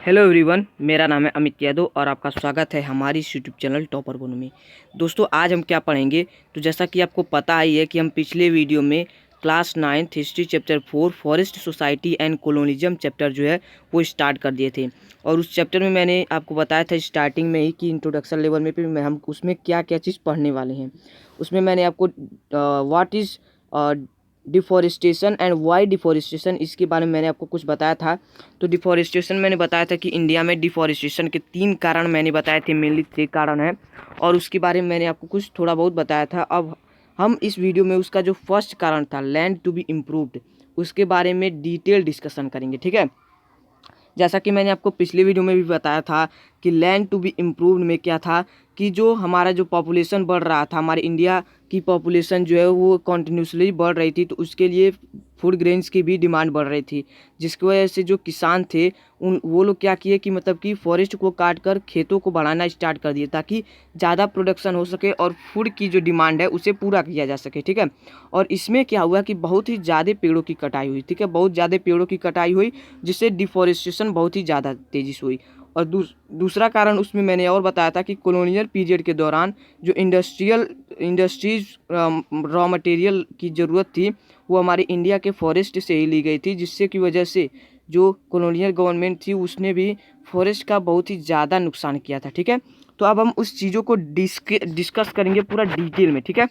Hello everyone, मेरा नाम है अमित यादव और आपका स्वागत है हमारी इस यूट्यूब चैनल टॉपर बोनो में। दोस्तों, आज हम क्या पढ़ेंगे तो जैसा कि आपको पता ही है कि हम पिछले वीडियो में class 9 history chapter 4 forest society and colonialism chapter जो है वो स्टार्ट कर दिए थे। और उस चैप्टर में मैंने आपको बताया था स्टार्टिंग में ही कि इंट्रोडक्शन लेवल में भी हम उसमें क्या क्या चीज़ पढ़ने वाले हैं। उसमें मैंने आपको what is deforestation and why deforestation, इसके बारे में मैंने आपको कुछ बताया था। तो डिफॉरेस्टेशन मैंने बताया था कि इंडिया में डिफॉरेस्टेशन के 3 कारण मैंने बताए थे, मेनली 3 कारण हैं और उसके बारे में मैंने आपको कुछ थोड़ा बहुत बताया था। अब हम इस वीडियो में उसका जो फर्स्ट कारण था लैंड टू बी इम्प्रूव्ड, उसके बारे में डिटेल डिस्कशन करेंगे। ठीक है, जैसा कि मैंने आपको पिछले वीडियो में भी बताया था कि लैंड टू बी इम्प्रूव्ड में क्या था कि जो हमारा जो पॉपुलेशन बढ़ रहा था, हमारे इंडिया की पॉपुलेशन जो है वो कॉन्टिन्यूसली बढ़ रही थी, तो उसके लिए फूड ग्रेन्स की भी डिमांड बढ़ रही थी, जिसकी वजह से जो किसान थे वो लोग क्या किए कि मतलब कि फॉरेस्ट को काट कर खेतों को बढ़ाना स्टार्ट कर दिए ताकि ज़्यादा प्रोडक्शन हो सके और फूड की जो डिमांड है उसे पूरा किया जा सके। ठीक है, और इसमें क्या हुआ कि बहुत ही ज़्यादा पेड़ों की कटाई हुई। ठीक है, बहुत ज़्यादा पेड़ों की कटाई हुई जिससे डिफॉरेस्टेशन बहुत ही ज़्यादा तेज़ी से हुई। और दूसरा कारण उसमें मैंने और बताया था कि कॉलोनियल पीरियड के दौरान जो इंडस्ट्रीज रॉ मटेरियल की ज़रूरत थी वो हमारे इंडिया के फॉरेस्ट से ही ली गई थी, जिससे की वजह से जो कॉलोनियल गवर्नमेंट थी उसने भी फॉरेस्ट का बहुत ही ज़्यादा नुकसान किया था। ठीक है, तो अब हम उस चीज़ों को डिस्कस करेंगे पूरा डिटेल में। ठीक है,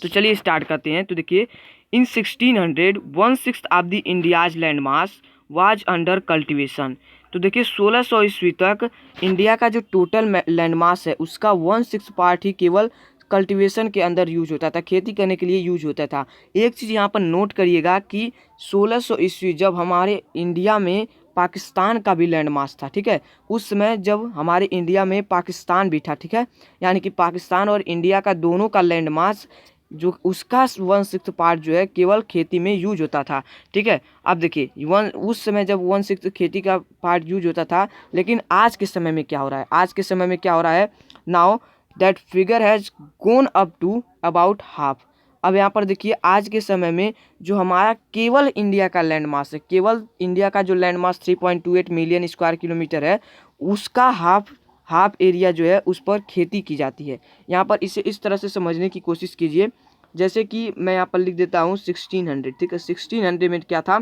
तो चलिए स्टार्ट करते हैं। तो देखिए, इन 1600 1/6 of the India's land mass was under cultivation. तो देखिए 1600 ईस्वी तक इंडिया का जो टोटल लैंड मास है उसका 1/6 पार्ट ही केवल कल्टीवेशन के अंदर यूज होता था, खेती करने के लिए यूज होता था। एक चीज़ यहाँ पर नोट करिएगा कि 1600 ईस्वी जब हमारे इंडिया में पाकिस्तान का भी लैंड मास था, ठीक है, उस समय जब हमारे इंडिया में पाकिस्तान भी था, ठीक है, यानी कि पाकिस्तान और इंडिया का दोनों का लैंड मास जो उसका 1/6 पार्ट जो है केवल खेती में यूज होता था। ठीक है, अब देखिए उस समय जब 1/6 खेती का पार्ट यूज होता था, लेकिन आज के समय में क्या हो रहा है, आज के समय में क्या हो रहा है, now that figure has gone up to about half. अब यहाँ पर देखिए आज के समय में जो हमारा केवल इंडिया का लैंड मास है, केवल इंडिया का जो land mass 3.28 million square kilometre है, उसका हाफ एरिया जो है उस पर खेती की जाती है। यहाँ पर इसे इस तरह से समझने की कोशिश कीजिए, जैसे कि मैं यहाँ पर लिख देता हूँ 1600। ठीक है, 1600 में क्या था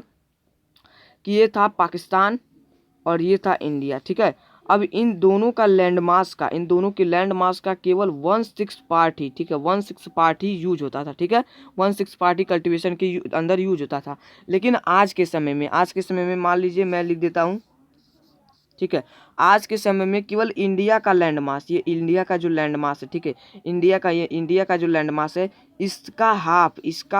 कि ये था पाकिस्तान और ये था इंडिया। ठीक है, अब इन दोनों का लैंड मास का, इन दोनों के लैंड मास का केवल 1/6 पार्ट ही, ठीक है, 1/6 पार्ट ही यूज होता था। ठीक है, 1/6 पार्ट ही कल्टीवेशन के अंदर यूज होता था। लेकिन आज के समय में मान लीजिए मैं लिख देता हूँ, ठीक है, आज के समय में केवल इंडिया का लैंड मास, ये इंडिया का जो लैंड मास है, ठीक है, इंडिया का जो लैंड मास है इसका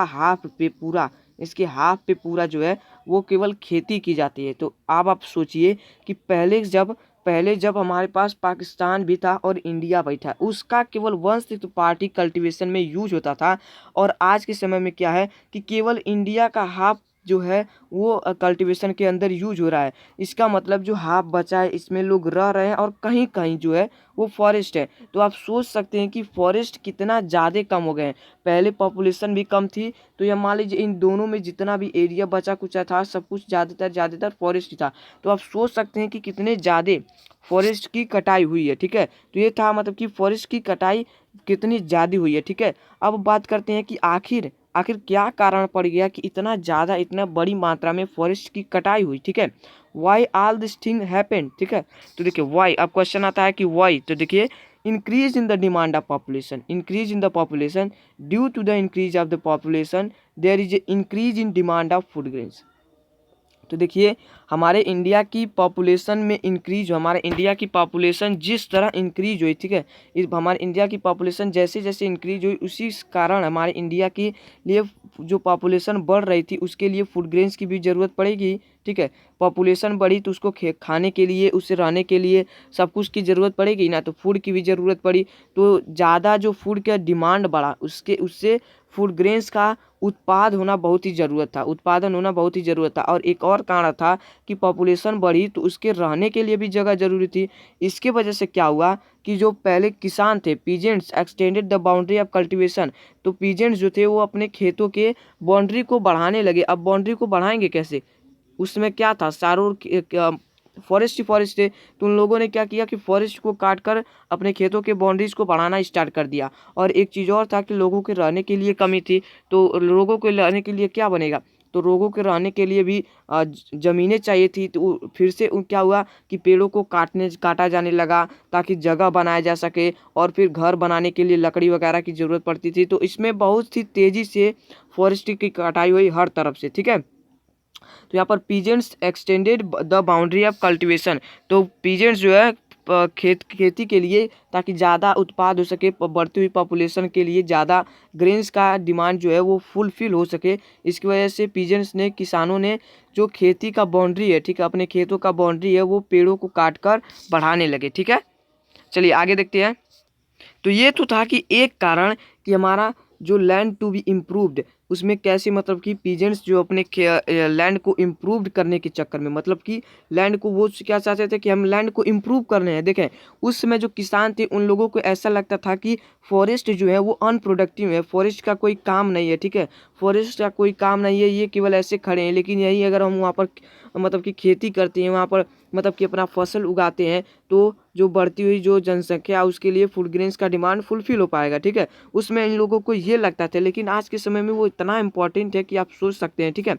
हाफ पे पूरा, इसके हाफ पे पूरा जो है वो केवल खेती की जाती है। तो अब आप सोचिए कि पहले जब हमारे पास पाकिस्तान भी था और इंडिया भी था, उसका केवल 1/6 पार्ट ही कल्टीवेशन में यूज होता था, और आज के समय में क्या है कि केवल इंडिया का हाफ जो है वो कल्टीवेशन के अंदर यूज हो रहा है। इसका मतलब जो हाफ बचा है इसमें लोग रह रहे हैं और कहीं कहीं जो है वो फॉरेस्ट है। तो आप सोच सकते हैं कि फॉरेस्ट कितना ज़्यादा कम हो गए हैं। पहले पॉपुलेशन भी कम थी, तो ये मान लीजिए इन दोनों में जितना भी एरिया बचा कुचा था सब कुछ ज़्यादातर फॉरेस्ट ही था। तो आप सोच सकते हैं कि कितने ज़्यादा फॉरेस्ट की कटाई हुई है। ठीक है, तो ये था मतलब कि फॉरेस्ट की कटाई कितनी ज़्यादा हुई है। ठीक है, अब बात करते हैं कि आखिर क्या कारण पड़ गया कि इतना बड़ी मात्रा में फॉरेस्ट की कटाई हुई। ठीक है, why all this thing happened. ठीक है, तो देखिए वाई, अब क्वेश्चन आता है कि वाई, तो देखिए increase in the demand of population, increase in the population, due to the increase of the population there is a increase in demand of food grains. तो देखिए हमारे इंडिया की पॉपुलेशन में इंक्रीज, हमारे इंडिया की population जिस तरह increase हुई, ठीक है, इस हमारे इंडिया की पॉपुलेशन जैसे जैसे इंक्रीज हुई उसी कारण हमारे इंडिया के लिए जो पॉपुलेशन बढ़ रही थी उसके लिए फूड ग्रेन्स की भी ज़रूरत पड़ेगी। ठीक है, पॉपुलेशन बढ़ी तो उसको खाने के लिए, उससे रहने के लिए सब कुछ की ज़रूरत पड़ेगी ना, तो फूड की भी ज़रूरत पड़ी, तो ज़्यादा जो फूड का डिमांड बढ़ा उससे फूड ग्रेन्स का उत्पादन होना बहुत ही ज़रूरत था। और एक और कारण था कि पॉपुलेशन बढ़ी तो उसके रहने के लिए भी जगह ज़रूरी थी। इसके वजह से क्या हुआ कि जो पहले किसान थे, peasants extended the boundary of cultivation, तो पीजेंट्स जो थे वो अपने खेतों के बाउंड्री को बढ़ाने लगे। अब बाउंड्री को बढ़ाएंगे कैसे, उसमें क्या था, चारों फॉरेस्ट ही फॉरेस्ट थे, तो उन लोगों ने क्या किया कि फॉरेस्ट को काट कर अपने खेतों के बाउंड्रीज को बढ़ाना स्टार्ट कर दिया। और एक चीज़ और था कि लोगों के रहने के लिए कमी थी, तो लोगों को रहने के लिए क्या बनेगा, तो लोगों के रहने के लिए भी ज़मीनें चाहिए थी। तो फिर से क्या हुआ कि पेड़ों को काटा जाने लगा ताकि जगह बनाया जा सके, और फिर घर बनाने के लिए लकड़ी वगैरह की ज़रूरत पड़ती थी। तो इसमें बहुत ही तेज़ी से फॉरेस्ट की कटाई हुई हर तरफ से, ठीक है। तो यहाँ पर peasants extended the boundary of cultivation, तो पीजेंट्स जो है खेती के लिए, ताकि ज़्यादा उत्पाद हो सके, बढ़ती हुई पॉपुलेशन के लिए ज़्यादा ग्रेन्स का डिमांड जो है वो फुलफिल हो सके, इसकी वजह से पीजेंट्स ने, किसानों ने जो खेती का बाउंड्री है, ठीक है, अपने खेतों का बाउंड्री है, वो पेड़ों को काट कर बढ़ाने लगे, ठीक है। चलिए आगे देखते हैं। तो ये तो था कि एक कारण कि हमारा जो लैंड टू बी इम्प्रूव्ड, उसमें कैसे, मतलब कि पीजेंट्स जो अपने लैंड को इम्प्रूव्ड करने के चक्कर में, मतलब कि लैंड को वो क्या चाहते थे कि हम लैंड को इम्प्रूव कर रहे हैं। देखें, उस समय जो किसान थे उन लोगों को ऐसा लगता था कि फॉरेस्ट जो है वो अनप्रोडक्टिव है, फॉरेस्ट का कोई काम नहीं है, ठीक है, फॉरेस्ट का कोई काम नहीं है, ये केवल ऐसे खड़े हैं। लेकिन यही अगर हम वहाँ पर मतलब कि खेती करते हैं, वहाँ पर मतलब कि अपना फसल उगाते हैं, तो जो बढ़ती हुई जो जनसंख्या उसके लिए फूड ग्रेन्स का डिमांड फुलफिल हो पाएगा, ठीक है। उसमें इन लोगों को ये लगता था, लेकिन आज के समय में वो इतना इम्पोर्टेंट है कि आप सोच सकते हैं, ठीक है।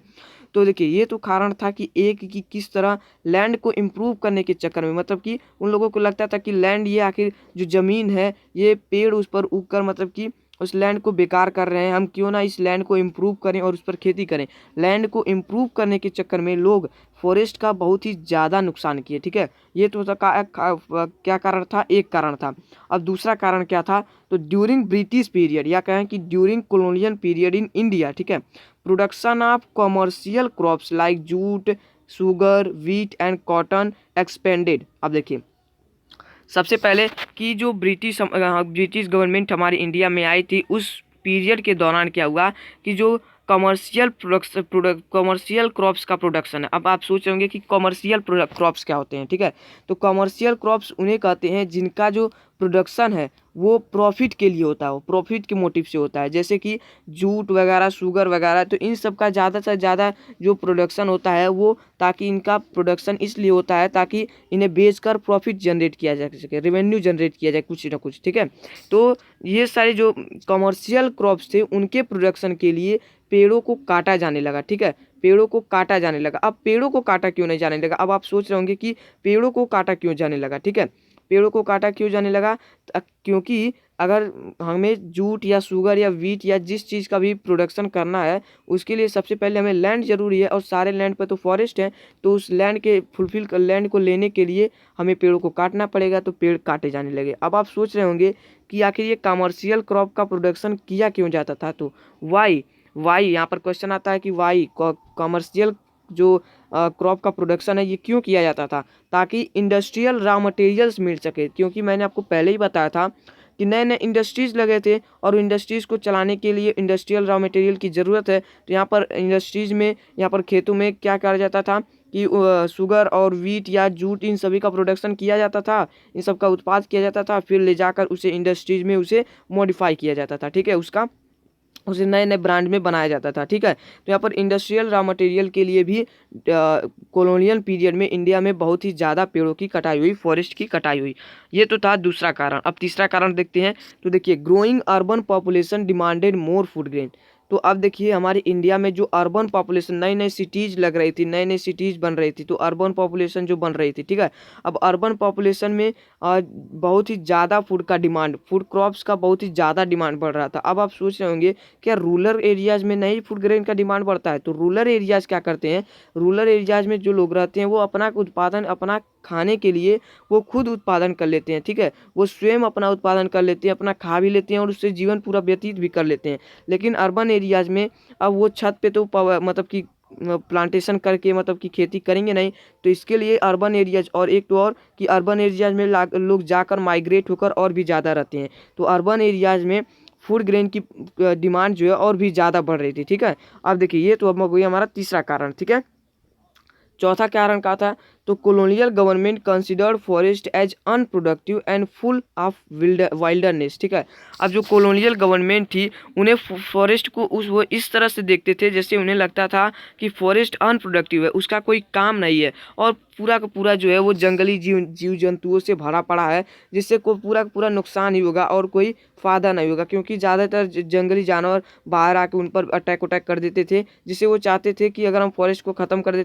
तो देखिए, ये तो कारण था कि एक कि किस तरह लैंड को इम्प्रूव करने के चक्कर में, मतलब कि उन लोगों को लगता था कि लैंड, ये आखिर जो ज़मीन है, ये पेड़ उस पर उग कर मतलब कि उस लैंड को बेकार कर रहे हैं, हम क्यों ना इस लैंड को इम्प्रूव करें और उस पर खेती करें। लैंड को इम्प्रूव करने के चक्कर में लोग फॉरेस्ट का बहुत ही ज़्यादा नुकसान किए, ठीक है। ये तो क्या कारण था, एक कारण था। अब दूसरा कारण क्या था, तो ड्यूरिंग ब्रिटिश पीरियड, या कहें कि during colonial period in India, ठीक है, production of commercial crops like jute, sugar, wheat and cotton expanded. अब देखिए, सबसे पहले कि जो ब्रिटिश गवर्नमेंट हमारी इंडिया में आई थी, उस पीरियड के दौरान क्या हुआ कि जो कमर्शियल क्रॉप्स का प्रोडक्शन है। अब आप सोच रहे होंगे कि कमर्शियल क्रॉप्स क्या होते हैं, ठीक है। तो कमर्शियल क्रॉप्स उन्हें कहते हैं जिनका जो प्रोडक्शन है वो प्रॉफिट के लिए होता है, वो प्रॉफिट के मोटिव से होता है, जैसे कि जूट वगैरह, शुगर वगैरह। तो इन सब का ज़्यादा से ज़्यादा जो प्रोडक्शन होता है वो, ताकि इनका प्रोडक्शन इसलिए होता है ताकि इन्हें बेचकर प्रॉफिट जनरेट किया जा सके, रेवेन्यू जनरेट किया जाए कुछ ना कुछ, ठीक है। तो ये सारे जो कमर्शियल क्रॉप्स थे उनके प्रोडक्शन के लिए पेड़ों को काटा जाने लगा, ठीक है, पेड़ों को काटा जाने लगा। अब पेड़ों को काटा क्यों नहीं जाने लगा, अब आप सोच रहे होंगे कि पेड़ों को काटा क्यों जाने लगा, ठीक है। पेड़ों को काटा क्यों जाने लगा, क्योंकि अगर हमें जूट या शुगर या व्हीट या जिस चीज़ का भी प्रोडक्शन करना है, उसके लिए सबसे पहले हमें लैंड ज़रूरी है, और सारे लैंड पर तो फॉरेस्ट है। तो उस लैंड के लैंड को लेने के लिए हमें पेड़ों को काटना पड़ेगा, तो पेड़ काटे जाने लगे। अब आप सोच रहे होंगे कि आखिर ये कमर्शियल क्रॉप का प्रोडक्शन किया क्यों जाता था, तो वाई यहाँ पर क्वेश्चन आता है कि वाई कमर्शियल जो क्रॉप का प्रोडक्शन है ये क्यों किया जाता था, ताकि इंडस्ट्रियल रॉ मटेरियल्स मिल सके। क्योंकि मैंने आपको पहले ही बताया था कि नए नए इंडस्ट्रीज़ लगे थे, और इंडस्ट्रीज़ को चलाने के लिए इंडस्ट्रियल रॉ मटेरियल की ज़रूरत है। तो यहाँ पर इंडस्ट्रीज़ में, यहाँ पर खेतों में क्या करा जाता था कि शुगर और व्हीट या जूट, इन सभी का प्रोडक्शन किया जाता था, इन सब का उत्पाद किया जाता था, फिर ले जाकर उसे इंडस्ट्रीज़ में उसे मॉडिफाई किया जाता था, ठीक है, उसे नए नए ब्रांड में बनाया जाता था, ठीक है। तो यहाँ पर इंडस्ट्रियल रॉ मटेरियल के लिए भी कॉलोनियल पीरियड में इंडिया में बहुत ही ज़्यादा पेड़ों की कटाई हुई, फॉरेस्ट की कटाई हुई। ये तो था दूसरा कारण। अब तीसरा कारण देखते हैं। तो देखिए, growing urban population demanded more food grain. तो अब देखिए, हमारे इंडिया में जो अर्बन पॉपुलेशन, नई नई सिटीज़ लग रही थी, नई नई सिटीज़ बन रही थी, तो अर्बन पॉपुलेशन जो बन रही थी, ठीक है। अब अर्बन पॉपुलेशन में बहुत ही ज़्यादा फूड का डिमांड, फूड क्रॉप्स का बहुत ही ज़्यादा डिमांड बढ़ रहा था। अब आप सोच रहे होंगे क्या रूरल एरियाज़ में नहीं फूड ग्रेन का डिमांड बढ़ता है, तो रूरल एरियाज़ क्या करते हैं, रूरल एरियाज़ में जो लोग रहते हैं वो अपना उत्पादन, अपना खाने के लिए वो खुद उत्पादन कर लेते हैं, ठीक है, वो स्वयं अपना उत्पादन कर लेते हैं, अपना खा भी लेते हैं और उससे जीवन पूरा व्यतीत भी कर लेते हैं। लेकिन अर्बन एरियाज़ में अब वो छत पे तो मतलब कि प्लांटेशन करके मतलब कि खेती करेंगे नहीं। तो इसके लिए अर्बन एरियाज, और एक तो और कि अर्बन एरियाज में लोग जाकर माइग्रेट होकर और भी ज़्यादा रहते हैं, तो अर्बन एरियाज में फूड ग्रेन की डिमांड जो है और भी ज़्यादा बढ़ रही थी, ठीक है। अब देखिए, ये तो अब हो गया हमारा तीसरा कारण, ठीक है। चौथा कारण क्या था, तो colonial government considered forest as unproductive and full of wilderness. ठीक है, अब जो कॉलोनियल गवर्नमेंट थी उन्हें फॉरेस्ट को वो इस तरह से देखते थे जैसे उन्हें लगता था कि फॉरेस्ट अनप्रोडक्टिव है, उसका कोई काम नहीं है और पूरा का पूरा जो है वो जंगली जीव जंतुओं से भरा पड़ा है, जिससे को पूरा का पूरा नुकसान ही होगा और कोई फ़ायदा नहीं होगा, क्योंकि ज़्यादातर जंगली जानवर बाहर आके उन पर अटैक कर देते थे, जिससे वो चाहते थे कि अगर हम फॉरेस्ट को ख़त्म कर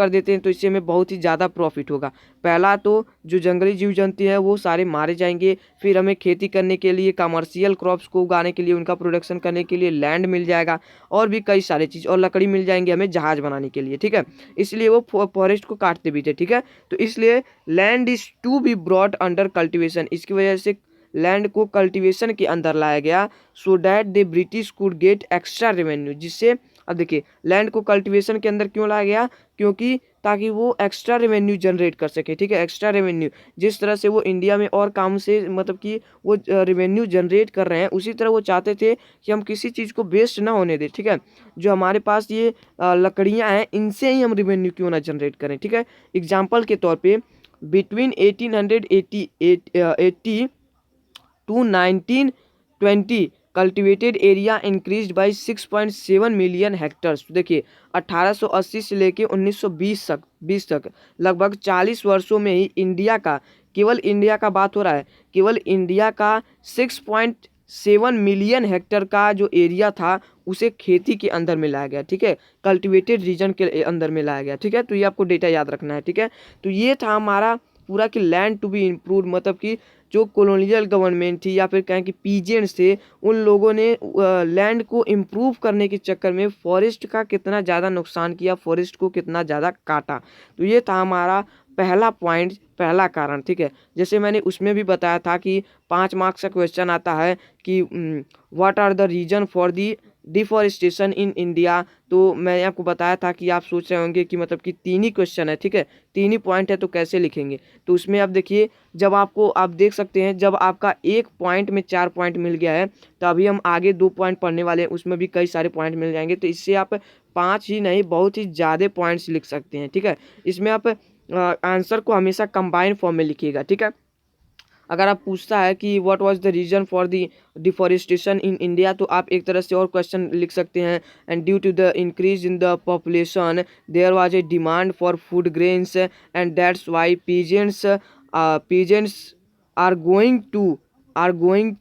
देते हैं तो इससे हमें बहुत ही ज़्यादा प्रॉफिट होगा। पहला तो जो जंगली जीव जंतु हैं वो सारे मारे जाएंगे, फिर हमें खेती करने के लिए, कमर्शियल क्रॉप्स को उगाने के लिए, उनका प्रोडक्शन करने के लिए लैंड मिल जाएगा और भी कई सारी चीज़, और लकड़ी मिल जाएंगी हमें जहाज़ बनाने के लिए। ठीक है, इसलिए वो फॉरेस्ट को काटते भी थे। ठीक है, तो इसलिए land is to be brought under cultivation, इसकी वजह से लैंड को कल्टीवेशन के अंदर लाया गया, so that the British could get extra revenue, जिससे अब देखिए लैंड को कल्टीवेशन के अंदर क्यों लाया गया, क्योंकि ताकि वो एक्स्ट्रा रेवेन्यू जनरेट कर सके। ठीक है, एक्स्ट्रा रेवेन्यू, जिस तरह से वो इंडिया में और काम से मतलब कि वो रेवेन्यू जनरेट कर रहे हैं, उसी तरह वो चाहते थे कि हम किसी चीज़ को वेस्ट ना होने दें। ठीक है, जो हमारे पास ये लकड़ियाँ हैं इनसे ही हम रेवेन्यू क्यों ना जनरेट करें। ठीक है, एग्जाम्पल के तौर पर between 1880 to 1920 cultivated area increased by 6.7 million hectares. तो देखिए 1880 से लेके 1920 तक लगभग 40 वर्षों में ही इंडिया का, केवल इंडिया का बात हो रहा है, केवल इंडिया का 6.7 मिलियन हेक्टर का जो एरिया था उसे खेती के अंदर में लाया गया। ठीक है, कल्टिवेटेड रीजन के अंदर में लाया गया। ठीक है, तो ये आपको डेटा याद रखना है। ठीक है, तो ये था हमारा पूरा कि लैंड टू बी इम्प्रूव, मतलब कि जो कॉलोनियल गवर्नमेंट थी या फिर कहें कि पीजेंट्स थे, उन लोगों ने लैंड को इम्प्रूव करने के चक्कर में फॉरेस्ट का कितना ज़्यादा नुकसान किया, फॉरेस्ट को कितना ज़्यादा काटा। तो ये था हमारा पहला पॉइंट, पहला कारण। ठीक है, जैसे मैंने उसमें भी बताया था कि 5 मार्क्स का क्वेश्चन आता है कि what are the reason for the deforestation in India. तो मैंने आपको बताया था कि आप सोच रहे होंगे कि मतलब कि 3 ही क्वेश्चन है। ठीक है, 3 ही पॉइंट है तो कैसे लिखेंगे, तो उसमें आप देखिए जब आपको, आप देख सकते हैं जब आपका एक पॉइंट में 4 पॉइंट मिल गया है, तो अभी हम आगे 2 पॉइंट पढ़ने वाले हैं, उसमें भी कई सारे पॉइंट मिल जाएंगे, तो इससे आप 5 ही नहीं बहुत ही ज़्यादा पॉइंट्स लिख सकते हैं। ठीक है, इसमें आप आंसर को हमेशा कंबाइन फॉर्म में लिखिएगा। ठीक है, अगर आप पूछता है कि what was the reason for the deforestation in India, तो आप एक तरह से और क्वेश्चन लिख सकते हैं, and due to the increase in the population there was a demand for food grains and that's why peasants are going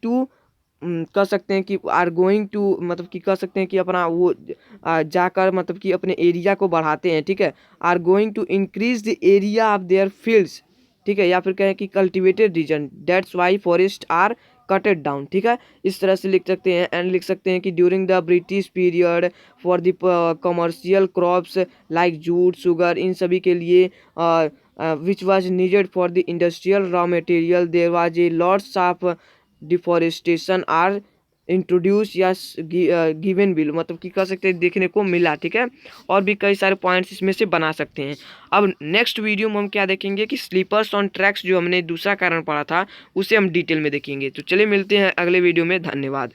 to कह सकते हैं कि आर गोइंग टू, मतलब कि कह सकते हैं कि अपना वो जाकर मतलब कि अपने एरिया को बढ़ाते हैं। ठीक है, are going to increase the area of their fields. ठीक है, या फिर कहें कि cultivated region, that's why forest are cutted down. ठीक है, इस तरह से लिख सकते हैं, एंड लिख सकते हैं कि during the British period for the commercial crops like jute, sugar, इन सभी के लिए which was needed for the industrial raw material, there was a lots of deforestation are introduce या गिवन बिल, मतलब कि कह सकते हैं देखने को मिला। ठीक है, और भी कई सारे पॉइंट्स इसमें से बना सकते हैं। अब नेक्स्ट वीडियो में हम क्या देखेंगे कि स्लीपर्स ऑन ट्रैक्स, जो हमने दूसरा कारण पढ़ा था, उसे हम डिटेल में देखेंगे। तो चलिए मिलते हैं अगले वीडियो में, धन्यवाद।